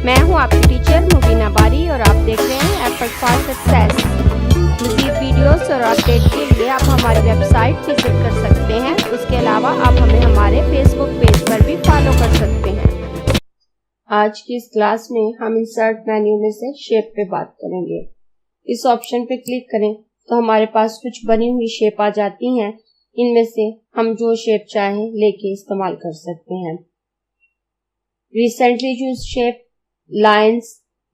मैं हूं आपकी टीचर मुबीना बारी और आप देख रहे हैं एफर्ट फॉर सक्सेस। मज़ीद वीडियोस और अपडेट के लिए आप हमारी वेबसाइट विजिट कर सकते हैं। उसके अलावा आप हमें हमारे फेसबुक पेज पर भी फॉलो कर सकते हैं। आज की इस क्लास में हम इंसर्ट मेन्यू में से शेप पे बात करेंगे। इस ऑप्शन पे क्लिक करें तो हमारे पास कुछ बनी हुई शेप आ जाती हैं। इनमें से हम जो शेप चाहें लेके इस्तेमाल कर सकते हैं। रिसेंटली यूज्ड शेप, लाइंस,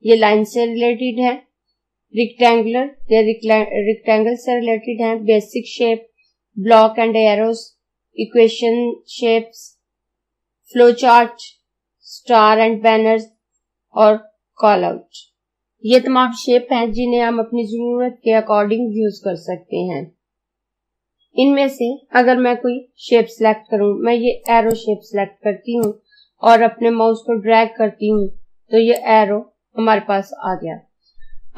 ये लाइन से रिलेटेड है। रेक्टेंगुलर या रेक्टेंगल से रिलेटेड है। Basic shape, block and arrows, equation shapes, flow chart, star and banners और कॉल आउट। ये तमाम शेप हैं जिन्हें हम अपनी जरूरत के अकॉर्डिंग यूज कर सकते हैं। इनमें से अगर मैं कोई शेप सिलेक्ट करूं, मैं ये एरो शेप सिलेक्ट करती हूं और अपने माउस को ड्रैग करती हूं तो ये एरो हमारे पास आ गया।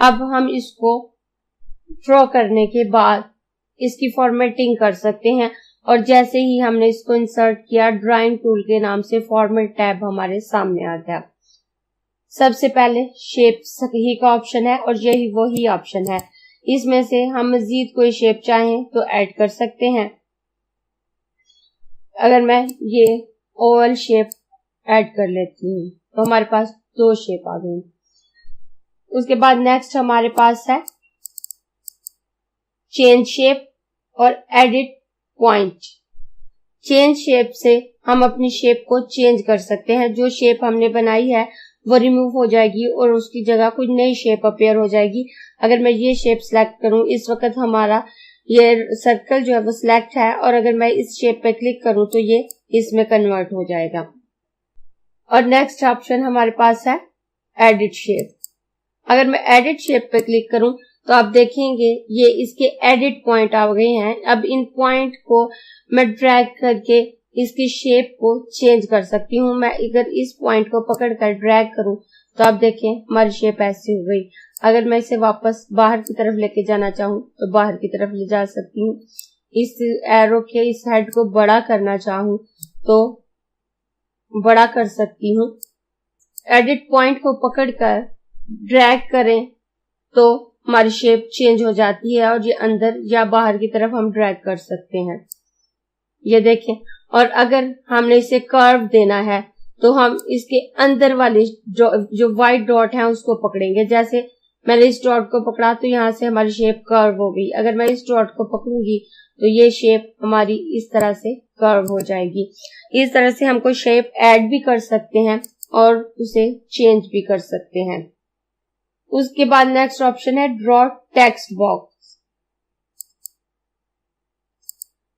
अब हम इसको ड्रॉ करने के बाद इसकी फॉर्मेटिंग कर सकते हैं और जैसे ही हमने इसको इंसर्ट किया, ड्राइंग टूल के नाम से फॉर्मेट टैब हमारे सामने आ गया। सबसे पहले शेप ही का ऑप्शन है और यही वही ऑप्शन है। इसमें से हम मजीद कोई शेप चाहें तो ऐड कर सकते हैं। अगर मैं ये ओवल शेप ऐड कर लेती हूँ तो हमारे पास 2 शेप आ गई। उसके बाद नेक्स्ट हमारे पास है चेंज शेप और एडिट पॉइंट। चेंज शेप से हम अपनी शेप को चेंज कर सकते हैं। जो शेप हमने बनाई है वो रिमूव हो जाएगी और उसकी जगह कोई नई शेप अपीयर हो जाएगी। अगर मैं ये शेप सिलेक्ट करूं, इस वक्त हमारा ये सर्कल जो है वो सिलेक्ट है और अगर मैं इस शेप पे क्लिक करूं तो ये इसमें कन्वर्ट हो जाएगा। और नेक्स्ट ऑप्शन हमारे पास है एडिट शेप। अगर मैं एडिट शेप पे क्लिक करूं तो आप देखेंगे ये इसके एडिट पॉइंट आ गए हैं। अब इन पॉइंट को मैं ड्रैग करके इसकी शेप को चेंज कर सकती हूँ। मैं अगर इस पॉइंट को पकड़कर ड्रैग करूं तो आप देखें हमारी शेप ऐसी हो गई। अगर मैं इसे वापस बाहर की तरफ लेके जाना चाहूँ तो बाहर की तरफ ले जा सकती हूँ। इस एरो के इस हेड को बड़ा करना चाहूँ तो बड़ा कर सकती हूँ। एडिट पॉइंट को पकड़कर ड्रैग करें तो हमारी शेप चेंज हो जाती है और ये अंदर या बाहर की तरफ हम ड्रैग कर सकते हैं। ये देखें। और अगर हमने इसे कर्व देना है तो हम इसके अंदर वाले जो व्हाइट डॉट है उसको पकड़ेंगे। जैसे मैंने इस डॉट को पकड़ा तो यहाँ से हमारी शेप कर्व हो गई। अगर मैं इस डॉट को पकड़ूंगी तो ये शेप हमारी इस तरह से कर्व हो जाएगी। इस तरह से हम कोई शेप ऐड भी कर सकते हैं और उसे चेंज भी कर सकते हैं। उसके बाद नेक्स्ट ऑप्शन है ड्रॉ टेक्स्ट बॉक्स।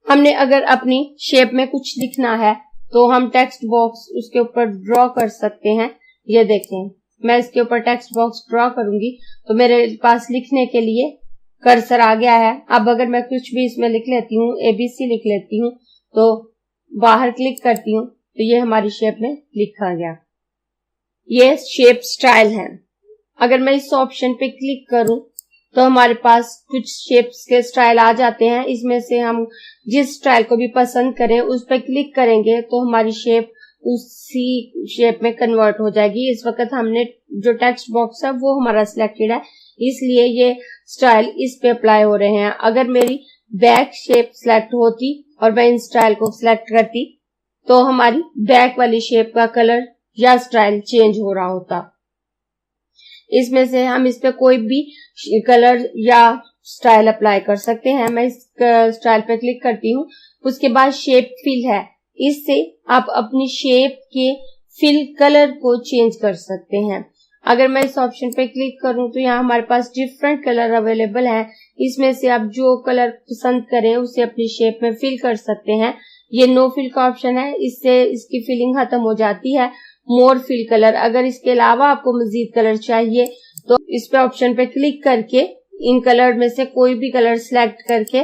हमने अगर अपनी शेप में कुछ लिखना है तो हम टेक्स्ट बॉक्स उसके ऊपर ड्रॉ कर सकते हैं। ये देखें, मैं इसके ऊपर टेक्स्ट बॉक्स ड्रॉ करूंगी तो मेरे पास लिखने के लिए कर्सर आ गया है। अब अगर मैं कुछ भी इसमें लिख लेती हूँ, ABC लिख लेती हूँ तो बाहर क्लिक करती हूँ तो ये हमारी शेप में लिखा गया। ये शेप स्टाइल है। अगर मैं इस ऑप्शन पे क्लिक करूं तो हमारे पास कुछ शेप्स के स्टाइल आ जाते हैं। इसमें से हम जिस स्टाइल को भी पसंद करें उस पर क्लिक करेंगे तो हमारी शेप उसी शेप में कन्वर्ट हो जाएगी। इस वक्त हमने जो टेक्स्ट बॉक्स है वो हमारा सिलेक्टेड है, इसलिए ये स्टाइल इस पे अप्लाई हो रहे हैं। अगर मेरी बैक शेप सिलेक्ट होती और मैं इन स्टाइल को सिलेक्ट करती तो हमारी बैक वाली शेप का कलर या स्टाइल चेंज हो रहा होता। इसमें से हम इस पे कोई भी कलर या स्टाइल अप्लाई कर सकते हैं। मैं इस स्टाइल पे क्लिक करती हूँ। उसके बाद शेप फिल है। इससे आप अपनी शेप के फिल कलर को चेंज कर सकते हैं। अगर मैं इस ऑप्शन पे क्लिक करूं तो यहाँ हमारे पास डिफरेंट कलर अवेलेबल है। इसमें से आप जो कलर पसंद करें उसे अपनी शेप में फिल कर सकते हैं। ये नो फिल का ऑप्शन है, इससे इसकी फिलिंग खत्म हो जाती है। मोर फिल कलर, अगर इसके अलावा आपको मजीद कलर चाहिए तो इस पे ऑप्शन पे क्लिक करके इन कलर में से कोई भी कलर सिलेक्ट करके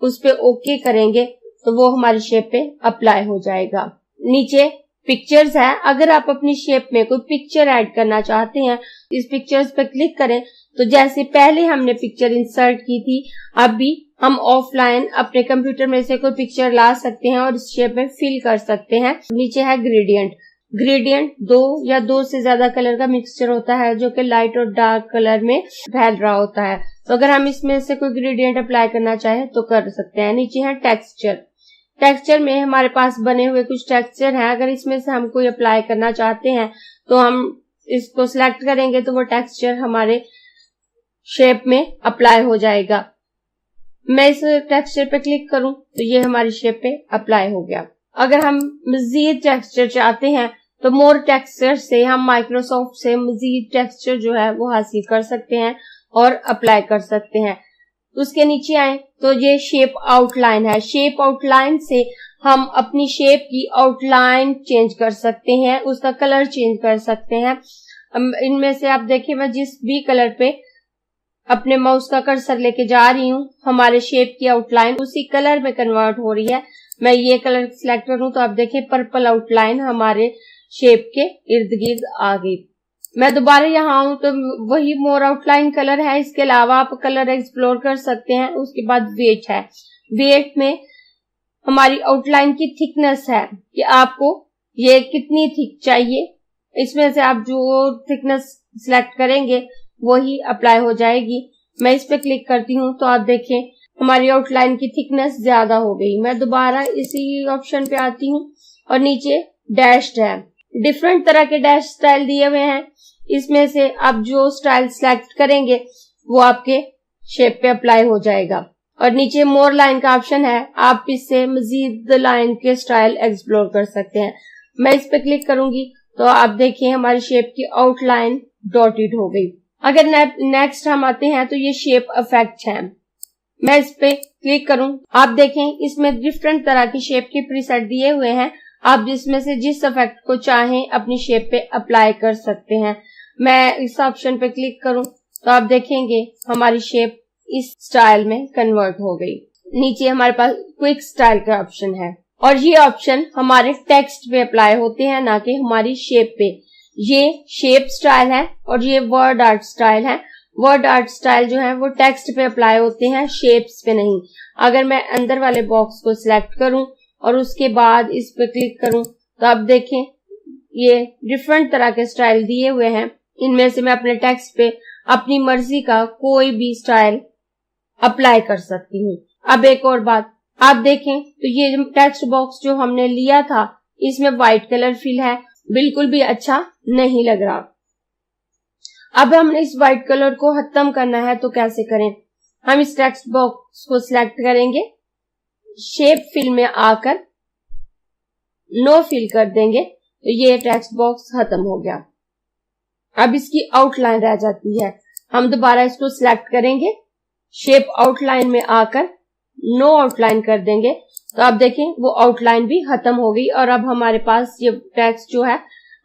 उस पे ओके करेंगे तो वो हमारी शेप पे अप्लाई हो जाएगा। नीचे पिक्चर्स है। अगर आप अपनी शेप में कोई पिक्चर ऐड करना चाहते हैं, इस पिक्चर्स पे क्लिक करें तो जैसे पहले हमने पिक्चर इंसर्ट की थी, अब भी हम ऑफलाइन अपने कंप्यूटर में से कोई पिक्चर ला सकते हैं और इस शेप में फिल कर सकते हैं। नीचे है ग्रेडियंट। ग्रेडियंट दो या दो से ज्यादा कलर का मिक्सचर होता है जो कि लाइट और डार्क कलर में फैल रहा होता है। तो अगर हम इसमें से कोई ग्रेडियंट अप्लाई करना चाहें तो कर सकते हैं। नीचे है टेक्सचर। टेक्सचर में हमारे पास बने हुए कुछ टेक्सचर हैं। अगर इसमें से हम कोई अप्लाई करना चाहते हैं तो हम इसको सिलेक्ट करेंगे तो वो टेक्सचर हमारे शेप में अप्लाई हो जाएगा। मैं इस टेक्सचर पे क्लिक करूं तो ये हमारी शेप पे अप्लाई हो गया। अगर हम मजीद टेक्सचर चाहते हैं तो मोर टेक्सचर से हम माइक्रोसॉफ्ट से मजीद टेक्सचर जो है वो हासिल कर सकते हैं और अप्लाई कर सकते हैं। उसके नीचे आए तो ये शेप आउटलाइन है। शेप आउटलाइन से हम अपनी शेप की आउटलाइन चेंज कर सकते हैं, उसका कलर चेंज कर सकते हैं। इनमें से आप देखिए मैं जिस भी कलर पे अपने माउस का कर्सर लेके जा रही हूँ हमारे शेप की आउटलाइन उसी कलर में कन्वर्ट हो रही है। मैं ये कलर सिलेक्ट करूं तो आप देखिए पर्पल आउटलाइन हमारे शेप के इर्द गिर्द आ गई। मैं दोबारा यहाँ आऊं तो वही मोर आउटलाइन कलर है। इसके अलावा आप कलर एक्सप्लोर कर सकते हैं। उसके बाद वेट है। वेट में हमारी आउटलाइन की थिकनेस है कि आपको ये कितनी थिक चाहिए। इसमें से आप जो थिकनेस सिलेक्ट करेंगे वही अप्लाई हो जाएगी। मैं इस पे क्लिक करती हूँ तो आप देखें हमारी आउटलाइन की थिकनेस ज्यादा हो गई। मैं दोबारा इसी ऑप्शन पे आती हूँ और नीचे डैश्ड है। डिफरेंट तरह के डैश स्टाइल दिए हुए हैं। इसमें से आप जो स्टाइल सिलेक्ट करेंगे वो आपके शेप पे अप्लाई हो जाएगा। और नीचे मोर लाइन का ऑप्शन है। आप इससे मजीद लाइन के स्टाइल एक्सप्लोर कर सकते हैं। मैं इस पे क्लिक करूंगी तो आप देखिए हमारी शेप की आउटलाइन डॉटेड हो गई। अगर नेक्स्ट हम आते हैं तो ये शेप इफेक्ट है। मैं इस पे क्लिक करूं आप देखें इसमें डिफरेंट तरह की शेप के प्रीसेट दिए हुए हैं। आप जिसमें से जिस इफेक्ट को चाहें अपनी शेप पे अप्लाई कर सकते हैं। मैं इस ऑप्शन पे क्लिक करूं तो आप देखेंगे हमारी शेप इस स्टाइल में कन्वर्ट हो गई। नीचे हमारे पास क्विक स्टाइल का ऑप्शन है और ये ऑप्शन हमारे टेक्स्ट पे अप्लाई होते हैं ना कि हमारी शेप पे। ये शेप स्टाइल है और ये वर्ड आर्ट स्टाइल है। वर्ड आर्ट स्टाइल जो है वो टेक्स्ट पे अप्लाई होते हैं, शेप्स पे नहीं। अगर मैं अंदर वाले बॉक्स को सिलेक्ट करूं और उसके बाद इस पे क्लिक करूं तो आप देखें ये डिफरेंट तरह के स्टाइल दिए हुए हैं। इनमें से मैं अपने टेक्स्ट पे अपनी मर्जी का कोई भी स्टाइल अप्लाई कर सकती हूँ। अब एक और बात आप देखें तो ये टेक्स्ट बॉक्स जो हमने लिया था इसमें व्हाइट कलर फिल है, बिल्कुल भी अच्छा नहीं लग रहा। अब हमने इस व्हाइट कलर को खत्म करना है तो कैसे करें। हम इस टेक्स्ट बॉक्स को सिलेक्ट करेंगे, शेप फिल में आकर नो फिल कर देंगे तो ये टेक्स्ट बॉक्स खत्म हो गया। अब इसकी आउटलाइन रह जाती है। हम दोबारा इसको सिलेक्ट करेंगे, शेप आउटलाइन में आकर नो आउटलाइन कर देंगे तो आप देखें वो आउटलाइन भी खत्म हो गई और अब हमारे पास ये टेक्स्ट जो है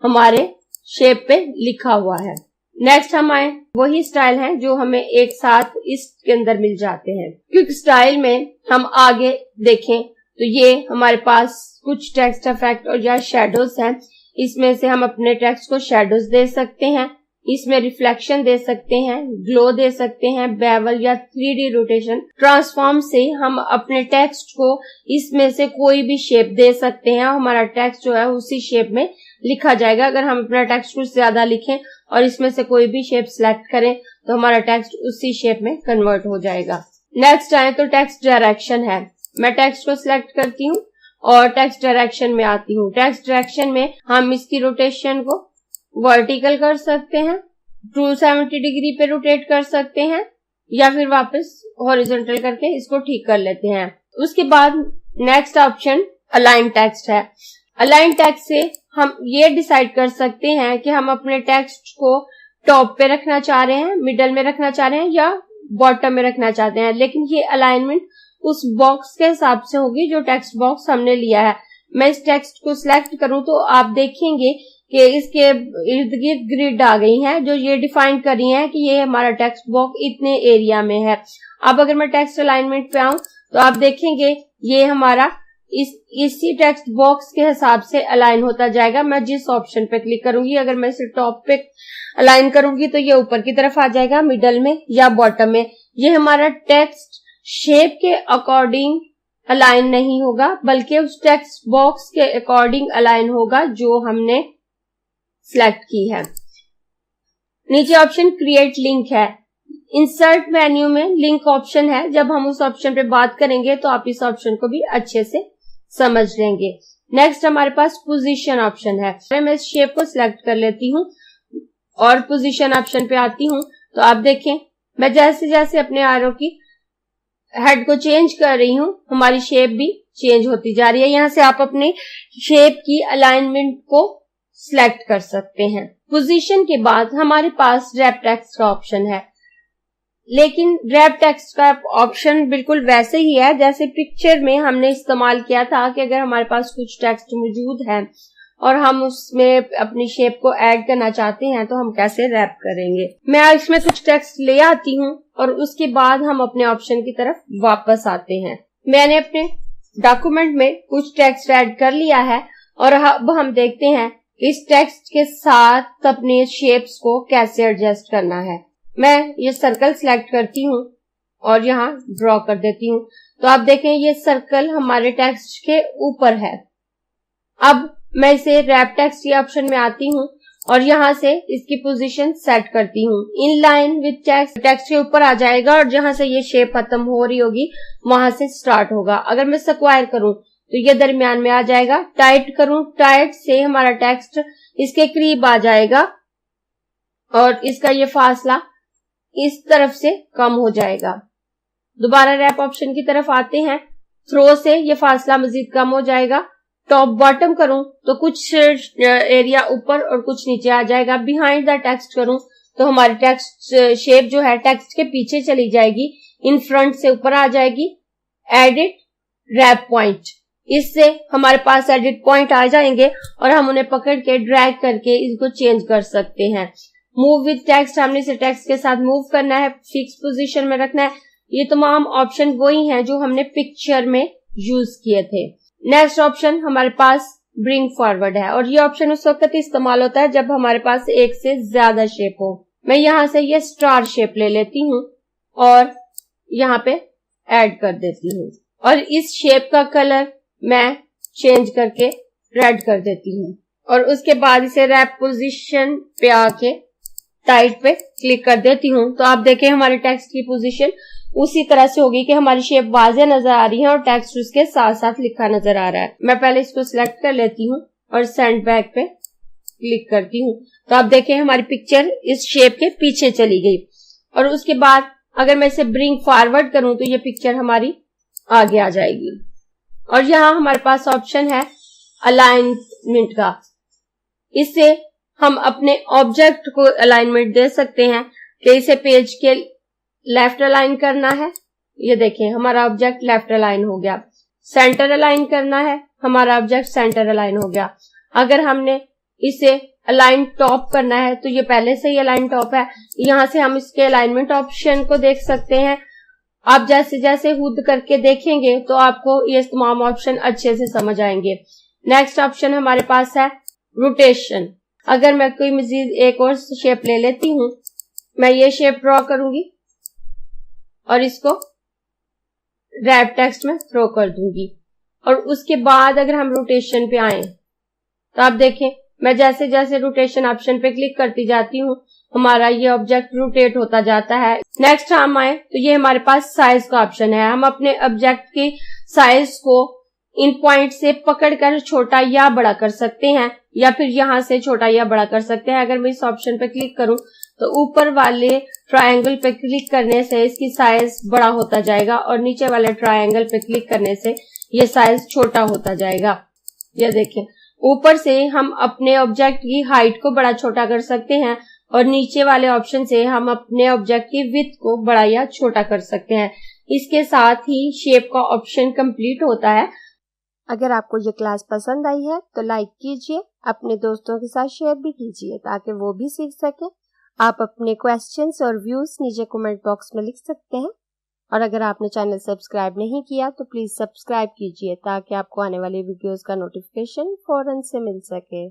हमारे शेप पे लिखा हुआ है। नेक्स्ट हम आए वही स्टाइल हैं जो हमें एक साथ इसके अंदर मिल जाते हैं। क्विक स्टाइल में हम आगे देखें तो ये हमारे पास कुछ टेक्स्ट इफेक्ट और या शेडोज हैं। इसमें से हम अपने टेक्स्ट को शेडोज दे सकते हैं, इसमें रिफ्लेक्शन दे सकते हैं, ग्लो दे सकते हैं, बेवल या 3D रोटेशन। ट्रांसफॉर्म से हम अपने टेक्स्ट को इसमें से कोई भी शेप दे सकते हैं। हमारा टेक्स्ट जो है उसी शेप में लिखा जाएगा। अगर हम अपना टेक्स्ट कुछ ज्यादा लिखें और इसमें से कोई भी शेप सिलेक्ट करें तो हमारा टेक्स्ट उसी शेप में कन्वर्ट हो जाएगा। नेक्स्ट आए तो टेक्स्ट डायरेक्शन है। मैं टेक्स्ट को सिलेक्ट करती हूँ और टेक्स्ट डायरेक्शन में आती हूँ। टेक्स्ट डायरेक्शन में हम इसकी रोटेशन को वर्टिकल कर सकते हैं, 270 डिग्री पे रोटेट कर सकते हैं या फिर वापस हॉरिजॉन्टल करके इसको ठीक कर लेते हैं। उसके बाद नेक्स्ट ऑप्शन अलाइन टेक्स्ट है। अलाइन टेक्स्ट से हम ये डिसाइड कर सकते हैं कि हम अपने टेक्स्ट को टॉप पे रखना चाह रहे हैं, मिडल में रखना चाह रहे हैं या बॉटम में रखना चाहते हैं। लेकिन ये अलाइनमेंट उस बॉक्स के हिसाब से होगी जो टेक्स्ट बॉक्स हमने लिया है। मैं इस टेक्स्ट को सिलेक्ट करूं तो आप देखेंगे कि इसके इर्द गिर्द ग्रिड आ गई हैं जो ये डिफाइन कर रही हैं कि ये हमारा टेक्स्ट बॉक्स इतने एरिया में है। अब अगर मैं टेक्स्ट अलाइनमेंट पे आऊं तो आप देखेंगे ये हमारा इसी टेक्स्ट बॉक्स के हिसाब से अलाइन होता जाएगा। मैं जिस ऑप्शन पे क्लिक करूंगी, अगर मैं इसे टॉप पे अलाइन करूंगी तो ये ऊपर की तरफ आ जाएगा, मिडल में या बॉटम में। ये हमारा टेक्स्ट शेप के अकॉर्डिंग अलाइन नहीं होगा बल्कि उस टेक्स्ट बॉक्स के अकॉर्डिंग अलाइन होगा जो हमने सिलेक्ट की है। नीचे ऑप्शन क्रिएट लिंक है। इंसर्ट मेन्यू में लिंक ऑप्शन है, जब हम उस ऑप्शन पे बात करेंगे तो आप इस ऑप्शन को भी अच्छे से समझ लेंगे। नेक्स्ट हमारे पास पोजीशन ऑप्शन है। मैं इस शेप को सिलेक्ट कर लेती हूँ और पोजीशन ऑप्शन पे आती हूँ तो आप देखें मैं जैसे जैसे अपने एरो की हेड को चेंज कर रही हूँ हमारी शेप भी चेंज होती जा रही है। यहाँ से आप अपने शेप की अलाइनमेंट को सिलेक्ट कर सकते हैं। पोजीशन के बाद हमारे पास रैप टेक्स्ट का ऑप्शन है, लेकिन रैप टेक्स्ट का ऑप्शन बिल्कुल वैसे ही है जैसे पिक्चर में हमने इस्तेमाल किया था कि अगर हमारे पास कुछ टेक्स्ट मौजूद है और हम उसमें अपनी शेप को ऐड करना चाहते हैं तो हम कैसे रैप करेंगे। मैं इसमें कुछ टेक्स्ट ले आती हूँ और उसके बाद हम अपने ऑप्शन की तरफ वापस आते हैं। मैंने अपने डॉक्यूमेंट में कुछ टेक्स्ट ऐड कर लिया है और अब हम देखते हैं इस टेक्स्ट के साथ अपने शेप्स को कैसे एडजस्ट करना है। मैं ये सर्कल सिलेक्ट करती हूँ और यहाँ ड्रॉ कर देती हूँ तो आप देखें ये सर्कल हमारे टेक्स्ट के ऊपर है। अब मैं इसे रैप टेक्स्ट के ऑप्शन में आती हूँ और यहाँ से इसकी पोजीशन सेट करती हूँ। इन लाइन विद टेक्स्ट के ऊपर आ जाएगा और जहां से ये शेप खत्म हो रही होगी वहां से स्टार्ट होगा। अगर मैं स्क्वायर करूं तो ये दरमियान में आ जाएगा। टाइट करूं, टाइट से हमारा टेक्स्ट इसके करीब आ जाएगा और इसका ये फासला इस तरफ से कम हो जाएगा। दोबारा रैप ऑप्शन की तरफ आते हैं, थ्रो से ये फासला मजीद कम हो जाएगा। टॉप बॉटम करूं तो कुछ एरिया ऊपर और कुछ नीचे आ जाएगा। बिहाइंड द टेक्स्ट करूं तो हमारी टेक्स्ट शेप जो है टेक्स्ट के पीछे चली जाएगी, इन फ्रंट से ऊपर आ जाएगी। एडिट रैप पॉइंट, इससे हमारे पास एडिट पॉइंट आ जाएंगे और हम उन्हें पकड़ के ड्रैग करके इसको चेंज कर सकते हैं। मूव विद टेक्स्ट, हमने इसे टेक्स्ट के साथ मूव करना है, फिक्स पोजीशन में रखना है। ये तमाम ऑप्शन वही हैं जो हमने पिक्चर में यूज किए थे। नेक्स्ट ऑप्शन हमारे पास ब्रिंग फॉरवर्ड है और ये ऑप्शन उस वक्त इस्तेमाल होता है जब हमारे पास एक से ज्यादा शेप हो। मैं यहाँ से ये स्टार शेप ले लेती हूँ और यहाँ पे ऐड कर देती हूँ और इस शेप का कलर मैं चेंज करके रेड कर देती हूँ और उसके बाद इसे रैप पोजीशन पे आके टाइट पे क्लिक कर देती हूँ तो आप देखें हमारे टेक्स्ट की पोजीशन उसी तरह से होगी कि हमारी शेप वाज़ेह नजर आ रही है और टेक्स्ट उसके साथ साथ लिखा नजर आ रहा है। मैं पहले इसको सिलेक्ट कर लेती हूँ और सेंड बैक पे क्लिक करती हूँ तो आप देखें हमारी पिक्चर इस शेप के पीछे चली गई और उसके बाद अगर मैं इसे ब्रिंग फॉरवर्ड करूं तो ये पिक्चर हमारी आगे आ जाएगी। और यहाँ हमारे पास ऑप्शन है अलाइनमेंट का, इससे हम अपने ऑब्जेक्ट को अलाइनमेंट दे सकते हैं कि इसे पेज के लेफ्ट अलाइन करना है, ये देखें हमारा ऑब्जेक्ट लेफ्ट अलाइन हो गया। सेंटर अलाइन करना है, हमारा ऑब्जेक्ट सेंटर अलाइन हो गया। अगर हमने इसे अलाइन टॉप करना है तो ये पहले से ही अलाइन टॉप है। यहाँ से हम इसके अलाइनमेंट ऑप्शन को देख सकते हैं। आप जैसे जैसे खुद करके देखेंगे तो आपको ये तमाम ऑप्शन अच्छे से समझ आएंगे। नेक्स्ट ऑप्शन हमारे पास है रोटेशन। अगर मैं कोई मजीद एक और शेप ले लेती हूँ, मैं ये शेप ड्रॉ करूंगी और इसको रैप टेक्स्ट में थ्रो कर दूंगी और उसके बाद अगर हम रोटेशन पे आए तो आप देखें मैं जैसे जैसे रोटेशन ऑप्शन पे क्लिक करती जाती हूँ हमारा ये ऑब्जेक्ट रोटेट होता जाता है। नेक्स्ट हम आए तो ये हमारे पास साइज का ऑप्शन है। हम अपने ऑब्जेक्ट की साइज को इन पॉइंट से पकड़कर छोटा या बड़ा कर सकते हैं या फिर यहाँ से छोटा या बड़ा कर सकते हैं। अगर मैं इस ऑप्शन पे क्लिक करूं तो ऊपर वाले ट्रायंगल पे क्लिक करने से इसकी साइज बड़ा होता जाएगा और नीचे वाले ट्रायंगल पे क्लिक करने से ये साइज छोटा होता जाएगा। ये देखें ऊपर से हम अपने ऑब्जेक्ट की हाइट को बड़ा छोटा कर सकते हैं और नीचे वाले ऑप्शन से हम अपने ऑब्जेक्ट की विड्थ को बड़ा या छोटा कर सकते हैं। इसके साथ ही शेप का ऑप्शन कंप्लीट होता है। अगर आपको ये क्लास पसंद आई है तो लाइक कीजिए, अपने दोस्तों के साथ शेयर भी कीजिए ताकि वो भी सीख सके। आप अपने क्वेश्चंस और व्यूज नीचे कमेंट बॉक्स में लिख सकते हैं और अगर आपने चैनल सब्सक्राइब नहीं किया तो प्लीज सब्सक्राइब कीजिए ताकि आपको आने वाली वीडियोस का नोटिफिकेशन फौरन से मिल सके।